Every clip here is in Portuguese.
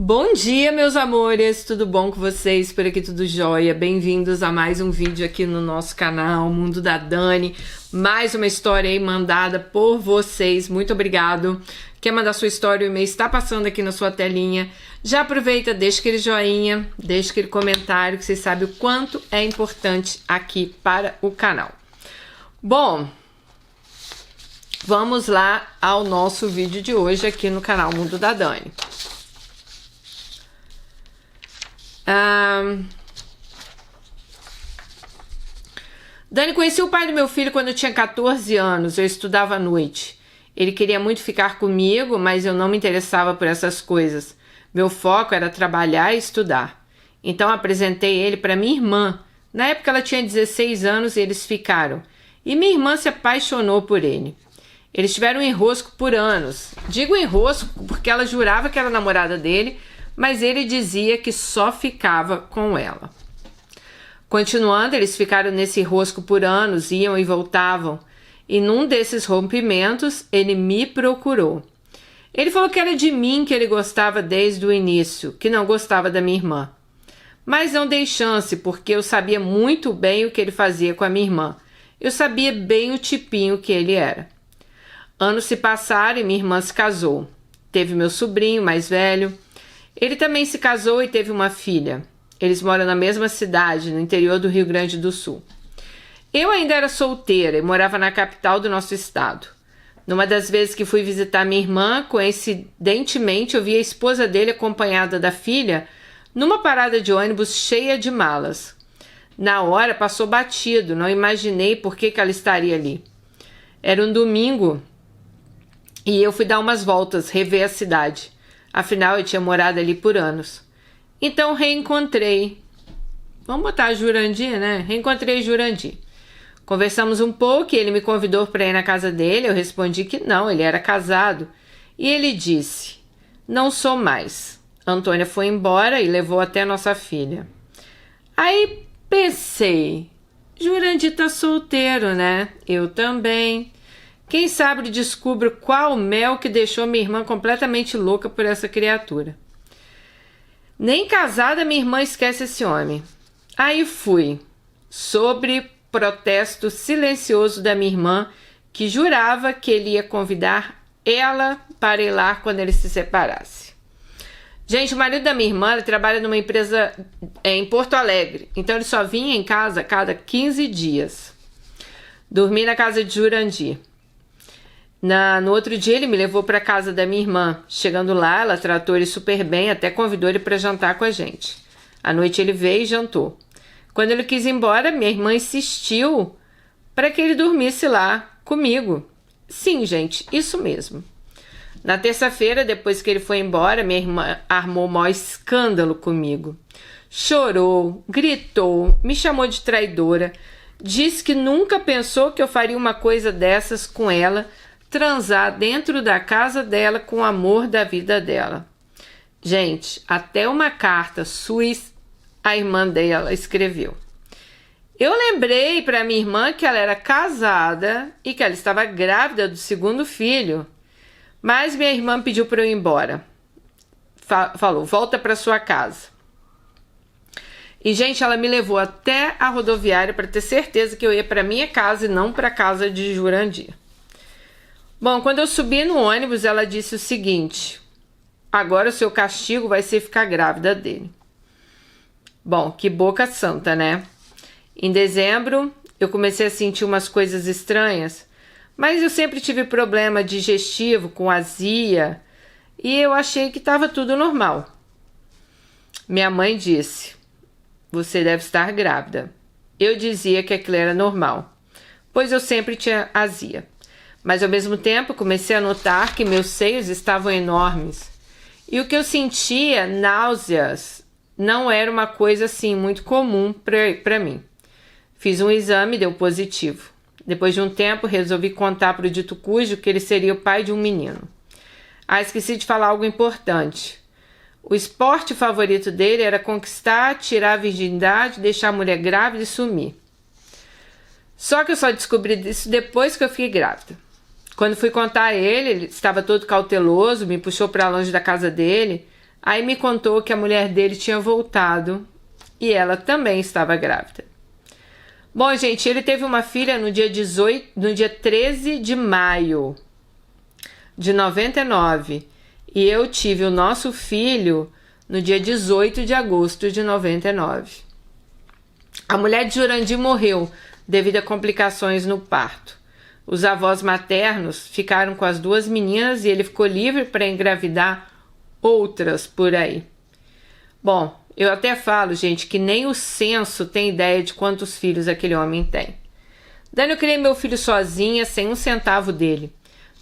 Bom dia, meus amores, tudo bom com vocês? Por aqui tudo jóia? Bem-vindos a mais um vídeo aqui no nosso canal Mundo da Dani. Mais uma história aí mandada por vocês, muito obrigado. Quer mandar sua história, o e-mail está passando aqui na sua telinha. Já aproveita, deixa aquele joinha, deixa aquele comentário, que vocês sabem o quanto é importante aqui para o canal. Bom, vamos lá ao nosso vídeo de hoje aqui no canal Mundo da Dani. Dani, conheci o pai do meu filho quando eu tinha 14 anos, eu estudava à noite. Ele queria muito ficar comigo, mas eu não me interessava por essas coisas. Meu foco era trabalhar e estudar. Então apresentei ele para minha irmã. Na época ela tinha 16 anos e eles ficaram. E minha irmã se apaixonou por ele. Eles tiveram um enrosco por anos. Digo enrosco porque ela jurava que era namorada dele, mas ele dizia que só ficava com ela. Continuando, eles ficaram nesse enrosco por anos, iam e voltavam. E num desses rompimentos, ele me procurou. Ele falou que era de mim que ele gostava desde o início, que não gostava da minha irmã. Mas não dei chance, porque eu sabia muito bem o que ele fazia com a minha irmã. Eu sabia bem o tipinho que ele era. Anos se passaram e minha irmã se casou. Teve meu sobrinho mais velho. Ele também se casou e teve uma filha. Eles moram na mesma cidade, no interior do Rio Grande do Sul. Eu ainda era solteira e morava na capital do nosso estado. Numa das vezes que fui visitar minha irmã, coincidentemente eu vi a esposa dele acompanhada da filha numa parada de ônibus cheia de malas. Na hora passou batido, não imaginei por que ela estaria ali. Era um domingo e eu fui dar umas voltas, rever a cidade. Afinal, eu tinha morado ali por anos. Então, reencontrei. Vamos botar Jurandir, né? Reencontrei Jurandir. Conversamos um pouco e ele me convidou para ir na casa dele. Eu respondi que não, ele era casado. E ele disse, não sou mais. Antônia foi embora e levou até nossa filha. Aí pensei, Jurandir tá solteiro, né? Eu também. Quem sabe descubro qual mel que deixou minha irmã completamente louca por essa criatura. Nem casada minha irmã esquece esse homem. Aí fui, sobre protesto silencioso da minha irmã, que jurava que ele ia convidar ela para ir lá quando ele se separasse. Gente, o marido da minha irmã ele trabalha numa empresa em Porto Alegre, então ele só vinha em casa a cada 15 dias. Dormi na casa de Jurandir. No outro dia ele me levou para a casa da minha irmã. Chegando lá, ela tratou ele super bem, até convidou ele para jantar com a gente. À noite ele veio e jantou. Quando ele quis ir embora, minha irmã insistiu para que ele dormisse lá comigo. Sim, gente, isso mesmo. Na terça-feira, depois que ele foi embora, minha irmã armou o maior escândalo comigo. Chorou, gritou, me chamou de traidora, disse que nunca pensou que eu faria uma coisa dessas com ela, transar dentro da casa dela com o amor da vida dela. Gente, até uma carta suíça a irmã dela escreveu. Eu lembrei para minha irmã que ela era casada e que ela estava grávida do segundo filho, mas minha irmã pediu para eu ir embora. Falou, volta para sua casa. E, gente, ela me levou até a rodoviária para ter certeza que eu ia para minha casa e não para a casa de Jurandir. Bom, quando eu subi no ônibus, ela disse o seguinte, agora o seu castigo vai ser ficar grávida dele. Bom, que boca santa, né? Em dezembro, eu comecei a sentir umas coisas estranhas, mas eu sempre tive problema digestivo, com azia, e eu achei que estava tudo normal. Minha mãe disse, você deve estar grávida. Eu dizia que aquilo era normal, pois eu sempre tinha azia. Mas ao mesmo tempo comecei a notar que meus seios estavam enormes. E o que eu sentia, náuseas, não era uma coisa assim muito comum para mim. Fiz um exame e deu positivo. Depois de um tempo resolvi contar para o dito cujo que ele seria o pai de um menino. Esqueci de falar algo importante. O esporte favorito dele era conquistar, tirar a virgindade, deixar a mulher grávida e sumir. Só que eu só descobri isso depois que eu fiquei grávida. Quando fui contar a ele, ele estava todo cauteloso, me puxou para longe da casa dele. Aí me contou que a mulher dele tinha voltado e ela também estava grávida. Bom, gente, ele teve uma filha no dia 13 de maio de 99 e eu tive o nosso filho no dia 18 de agosto de 99. A mulher de Jurandir morreu devido a complicações no parto. Os avós maternos ficaram com as duas meninas e ele ficou livre para engravidar outras por aí. Bom, eu até falo, gente, que nem o censo tem ideia de quantos filhos aquele homem tem. Daí eu criei meu filho sozinha, sem um centavo dele.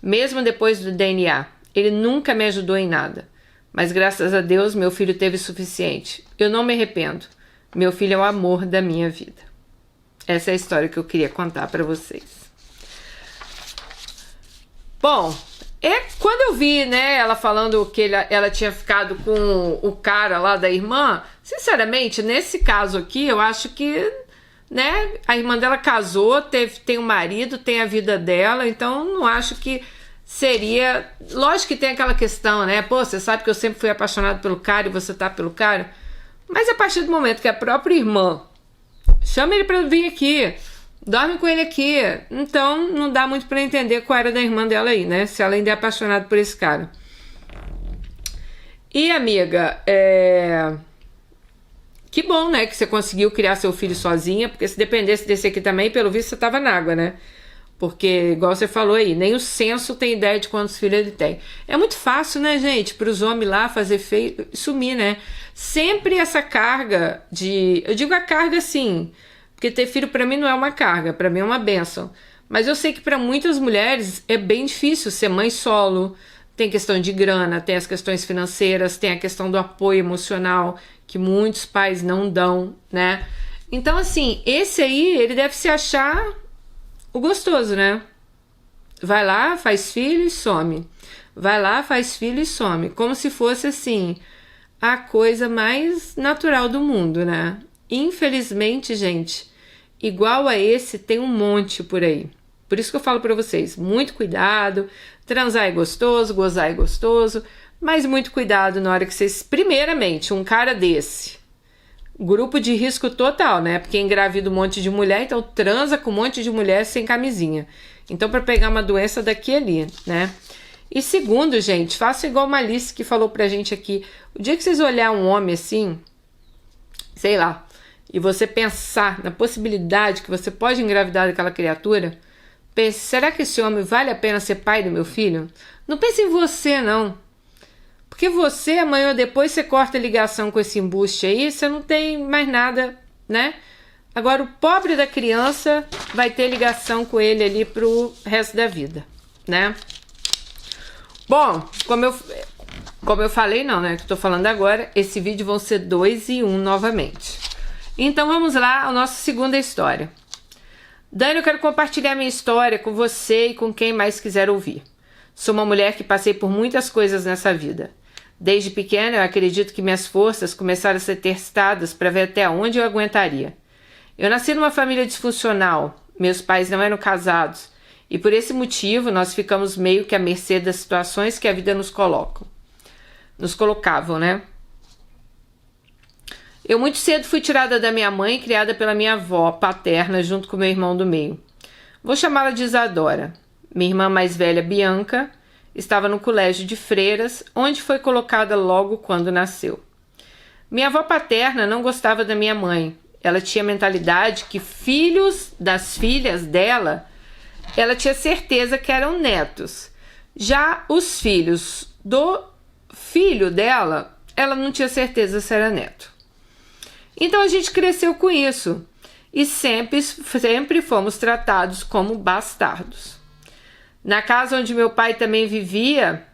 Mesmo depois do DNA, ele nunca me ajudou em nada. Mas graças a Deus, meu filho teve o suficiente. Eu não me arrependo. Meu filho é o amor da minha vida. Essa é a história que eu queria contar para vocês. Bom, quando eu vi, né, ela falando que ela tinha ficado com o cara lá da irmã, sinceramente, nesse caso aqui, eu acho que, né, a irmã dela casou, tem um marido, tem a vida dela, então não acho que seria... Lógico que tem aquela questão, né, pô, você sabe que eu sempre fui apaixonado pelo cara e você tá pelo cara, mas a partir do momento que a própria irmã chama ele pra vir aqui, dorme com ele aqui, então não dá muito pra entender qual era da irmã dela aí, né? Se ela ainda é apaixonada por esse cara. E amiga, que bom, né, que você conseguiu criar seu filho sozinha, porque se dependesse desse aqui também, pelo visto você tava na água, né? Porque, igual você falou aí, nem o censo tem ideia de quantos filhos ele tem. É muito fácil, né, gente, para os homens lá fazer feio e sumir, né? Sempre essa carga de... Eu digo a carga assim, porque ter filho para mim não é uma carga, para mim é uma bênção. Mas eu sei que para muitas mulheres é bem difícil ser mãe solo. Tem questão de grana, tem as questões financeiras, tem a questão do apoio emocional, que muitos pais não dão, né? Então, assim, esse aí, ele deve se achar... o gostoso, né? Vai lá, faz filho e some. Vai lá, faz filho e some. Como se fosse, assim, a coisa mais natural do mundo, né? Infelizmente, gente, igual a esse tem um monte por aí. Por isso que eu falo pra vocês, muito cuidado. Transar é gostoso, gozar é gostoso. Mas muito cuidado na hora que vocês... Primeiramente, um cara desse... Grupo de risco total, né? Porque engravida um monte de mulher, então transa com um monte de mulher sem camisinha. Então, para pegar uma doença daqui e ali, né? E segundo, gente, faça igual uma Alice que falou pra gente aqui. O dia que vocês olhar um homem assim, sei lá, e você pensar na possibilidade que você pode engravidar daquela criatura, pense, será que esse homem vale a pena ser pai do meu filho? Não pense em você, não. Porque você, amanhã ou depois, você corta a ligação com esse embuste aí, você não tem mais nada, né? Agora, o pobre da criança vai ter ligação com ele ali pro resto da vida, né? Bom, como eu falei, não, né? Que eu tô falando agora, esse vídeo vão ser 2 em 1 novamente. Então, vamos lá à nossa segunda história. Dani, eu quero compartilhar minha história com você e com quem mais quiser ouvir. Sou uma mulher que passei por muitas coisas nessa vida. Desde pequena, eu acredito que minhas forças começaram a ser testadas para ver até onde eu aguentaria. Eu nasci numa família disfuncional, meus pais não eram casados, e por esse motivo nós ficamos meio que à mercê das situações que a vida nos colocavam, né? Eu muito cedo fui tirada da minha mãe e criada pela minha avó paterna junto com meu irmão do meio. Vou chamá-la de Isadora. Minha irmã mais velha, Bianca, estava no colégio de freiras, onde foi colocada logo quando nasceu. Minha avó paterna não gostava da minha mãe. Ela tinha a mentalidade que filhos das filhas dela, ela tinha certeza que eram netos. Já os filhos do filho dela, ela não tinha certeza se era neto. Então a gente cresceu com isso e sempre fomos tratados como bastardos. Na casa onde meu pai também vivia,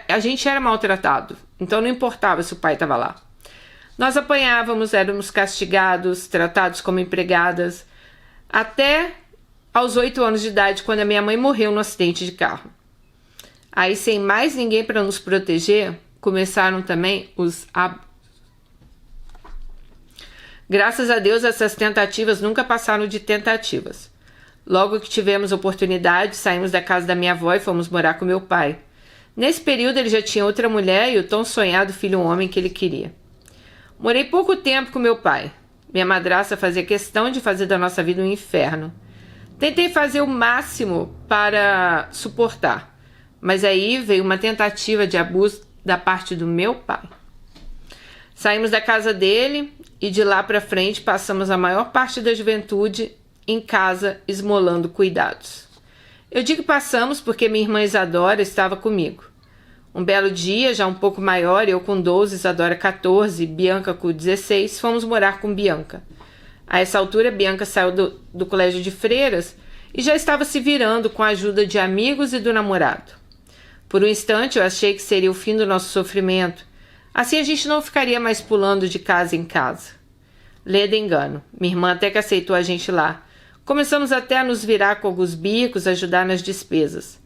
a gente era maltratado, então não importava se o pai estava lá. Nós apanhávamos, éramos castigados, tratados como empregadas, até aos 8 anos de idade, quando a minha mãe morreu no acidente de carro. Aí, sem mais ninguém para nos proteger, começaram também os abusos. Graças a Deus, essas tentativas nunca passaram de tentativas. Logo que tivemos oportunidade, saímos da casa da minha avó e fomos morar com meu pai. Nesse período ele já tinha outra mulher e o tão sonhado filho homem que ele queria. Morei pouco tempo com meu pai. Minha madrasta fazia questão de fazer da nossa vida um inferno. Tentei fazer o máximo para suportar, mas aí veio uma tentativa de abuso da parte do meu pai. Saímos da casa dele e de lá para frente passamos a maior parte da juventude em casa esmolando cuidados. Eu digo passamos porque minha irmã Isadora estava comigo. Um belo dia, já um pouco maior, eu com 12, Isadora 14, Bianca com 16, fomos morar com Bianca. A essa altura, Bianca saiu do colégio de freiras e já estava se virando com a ajuda de amigos e do namorado. Por um instante, eu achei que seria o fim do nosso sofrimento. Assim a gente não ficaria mais pulando de casa em casa. Leda engano. Minha irmã até que aceitou a gente lá. Começamos até a nos virar com alguns bicos, ajudar nas despesas.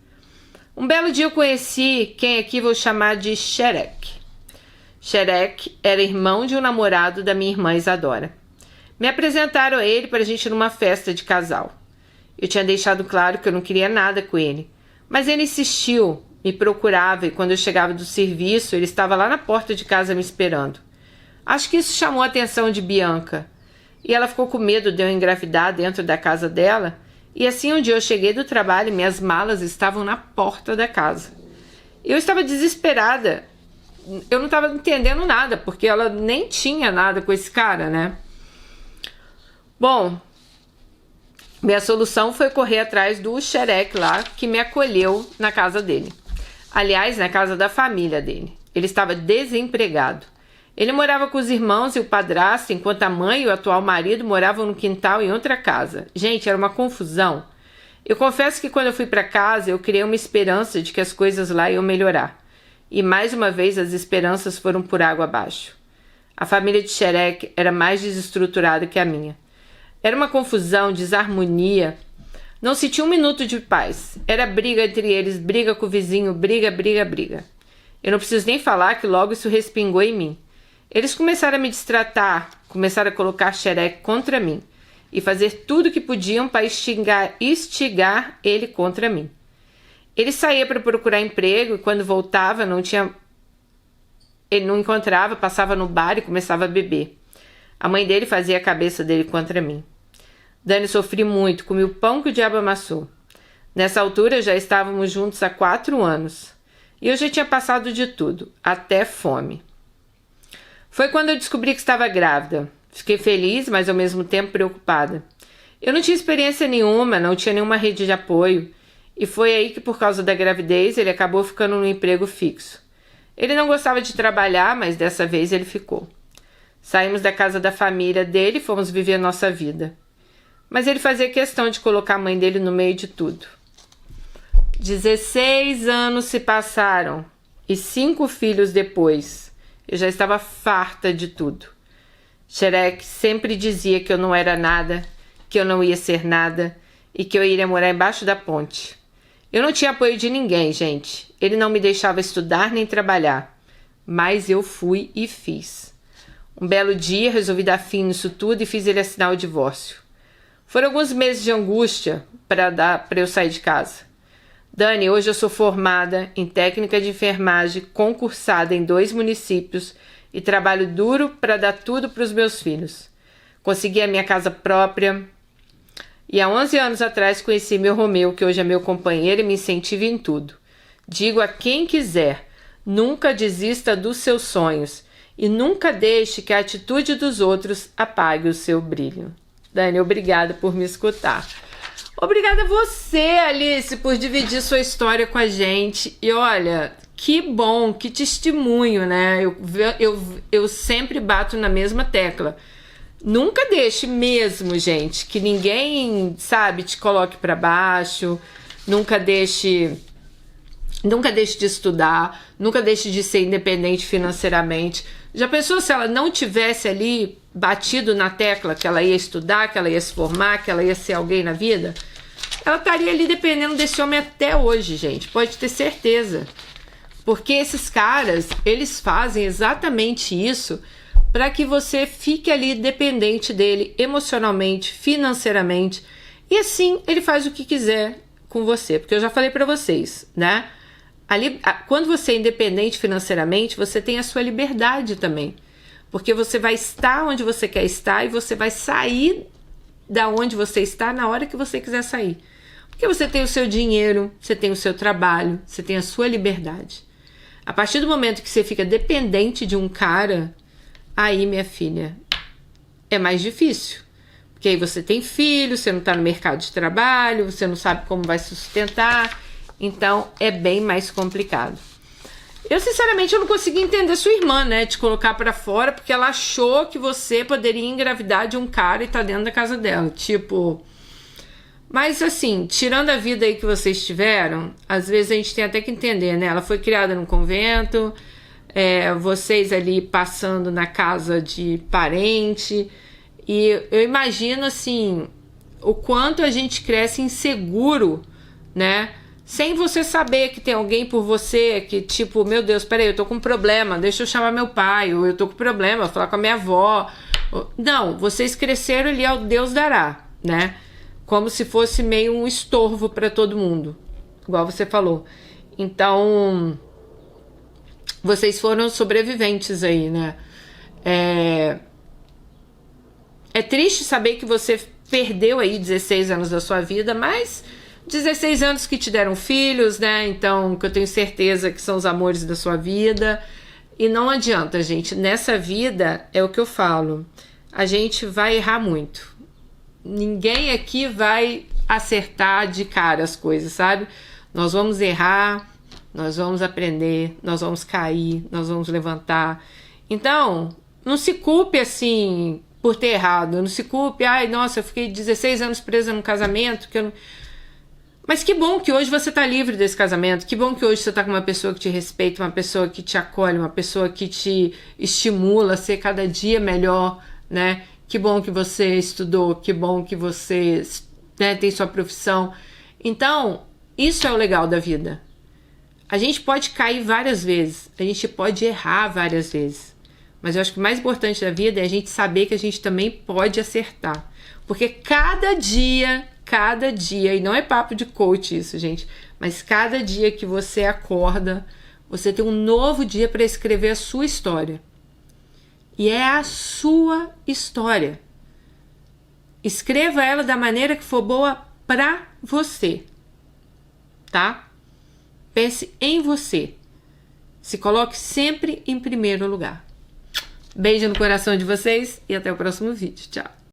Um belo dia eu conheci quem aqui vou chamar de Xerec. Xerec era irmão de um namorado da minha irmã Isadora. Me apresentaram a ele para a gente ir numa festa de casal. Eu tinha deixado claro que eu não queria nada com ele, mas ele insistiu, me procurava e quando eu chegava do serviço ele estava lá na porta de casa me esperando. Acho que isso chamou a atenção de Bianca e ela ficou com medo de eu engravidar dentro da casa dela. E assim um dia eu cheguei do trabalho e minhas malas estavam na porta da casa. Eu estava desesperada. Eu não estava entendendo nada, porque ela nem tinha nada com esse cara, né? Bom, minha solução foi correr atrás do Xerec lá, que me acolheu na casa dele. Aliás, na casa da família dele. Ele estava desempregado. Ele morava com os irmãos e o padrasto, enquanto a mãe e o atual marido moravam no quintal em outra casa. Gente, era uma confusão. Eu confesso que quando eu fui para casa, eu criei uma esperança de que as coisas lá iam melhorar. E mais uma vez as esperanças foram por água abaixo. A família de Xerec era mais desestruturada que a minha. Era uma confusão, desarmonia. Não se tinha um minuto de paz. Era briga entre eles, briga com o vizinho, briga, briga, briga. Eu não preciso nem falar que logo isso respingou em mim. Eles começaram a me destratar, começaram a colocar Xerec contra mim e fazer tudo o que podiam para instigar ele contra mim. Ele saía para procurar emprego e quando voltava ele não encontrava, passava no bar e começava a beber. A mãe dele fazia a cabeça dele contra mim. Dani, sofri muito, comi o pão que o diabo amassou. Nessa altura já estávamos juntos há 4 anos e eu já tinha passado de tudo, até fome. Foi quando eu descobri que estava grávida. Fiquei feliz, mas ao mesmo tempo preocupada. Eu não tinha experiência nenhuma, não tinha nenhuma rede de apoio. E foi aí que, por causa da gravidez, ele acabou ficando num emprego fixo. Ele não gostava de trabalhar, mas dessa vez ele ficou. Saímos da casa da família dele e fomos viver nossa vida. Mas ele fazia questão de colocar a mãe dele no meio de tudo. 16 anos se passaram e 5 filhos depois. Eu já estava farta de tudo. Xerec sempre dizia que eu não era nada, que eu não ia ser nada e que eu iria morar embaixo da ponte. Eu não tinha apoio de ninguém, gente. Ele não me deixava estudar nem trabalhar. Mas eu fui e fiz. Um belo dia resolvi dar fim nisso tudo e fiz ele assinar o divórcio. Foram alguns meses de angústia para eu sair de casa. Dani, hoje eu sou formada em técnica de enfermagem, concursada em 2 municípios e trabalho duro para dar tudo para os meus filhos. Consegui a minha casa própria e há 11 anos atrás conheci meu Romeu, que hoje é meu companheiro e me incentiva em tudo. Digo a quem quiser, nunca desista dos seus sonhos e nunca deixe que a atitude dos outros apague o seu brilho. Dani, obrigada por me escutar. Obrigada a você, Alice, por dividir sua história com a gente. E olha, que bom, que testemunho, né? Eu sempre bato na mesma tecla. Nunca deixe mesmo, gente, que ninguém, sabe, te coloque para baixo. Nunca deixe de estudar. Nunca deixe de ser independente financeiramente. Já pensou se ela não tivesse ali batido na tecla que ela ia estudar, que ela ia se formar, que ela ia ser alguém na vida? Ela estaria ali dependendo desse homem até hoje, gente. Pode ter certeza. Porque esses caras, eles fazem exatamente isso para que você fique ali dependente dele emocionalmente, financeiramente. E assim, ele faz o que quiser com você. Porque eu já falei para vocês, né? Quando você é independente financeiramente, você tem a sua liberdade também. Porque você vai estar onde você quer estar e você vai sair da onde você está na hora que você quiser sair. Porque você tem o seu dinheiro, você tem o seu trabalho, você tem a sua liberdade. A partir do momento que você fica dependente de um cara, aí, minha filha, é mais difícil. Porque aí você tem filho, você não está no mercado de trabalho, você não sabe como vai se sustentar. Então, é bem mais complicado. Eu, sinceramente, eu não consegui entender sua irmã, né? Te colocar pra fora, porque ela achou que você poderia engravidar de um cara e tá dentro da casa dela. Tipo... Mas, assim, tirando a vida aí que vocês tiveram, às vezes a gente tem até que entender, né? Ela foi criada num convento, vocês ali passando na casa de parente. E eu imagino, assim, o quanto a gente cresce inseguro, né? Sem você saber que tem alguém por você que, tipo, meu Deus, peraí, eu tô com um problema, deixa eu chamar meu pai, ou eu tô com problema, vou falar com a minha avó. Não, vocês cresceram ali ao Deus dará, né? Como se fosse meio um estorvo para todo mundo, igual você falou. Então, vocês foram sobreviventes aí, né? É triste saber que você perdeu aí 16 anos da sua vida, mas 16 anos que te deram filhos, né? Então, que eu tenho certeza que são os amores da sua vida. E não adianta, gente. Nessa vida, é o que eu falo. A gente vai errar muito. Ninguém aqui vai acertar de cara as coisas, sabe? Nós vamos errar, nós vamos aprender, nós vamos cair, nós vamos levantar. Então, não se culpe assim por ter errado. Não se culpe, ai, nossa, eu fiquei 16 anos presa num casamento que eu não... Mas que bom que hoje você tá livre desse casamento. Que bom que hoje você tá com uma pessoa que te respeita, uma pessoa que te acolhe, uma pessoa que te estimula a ser cada dia melhor, né? Que bom que você estudou, que bom que você, né, tem sua profissão. Então, isso é o legal da vida. A gente pode cair várias vezes, a gente pode errar várias vezes. Mas eu acho que o mais importante da vida é a gente saber que a gente também pode acertar. Porque cada dia, e não é papo de coach isso, gente, mas cada dia que você acorda, você tem um novo dia para escrever a sua história. E é a sua história. Escreva ela da maneira que for boa pra você, tá? Pense em você. Se coloque sempre em primeiro lugar. Beijo no coração de vocês e até o próximo vídeo. Tchau.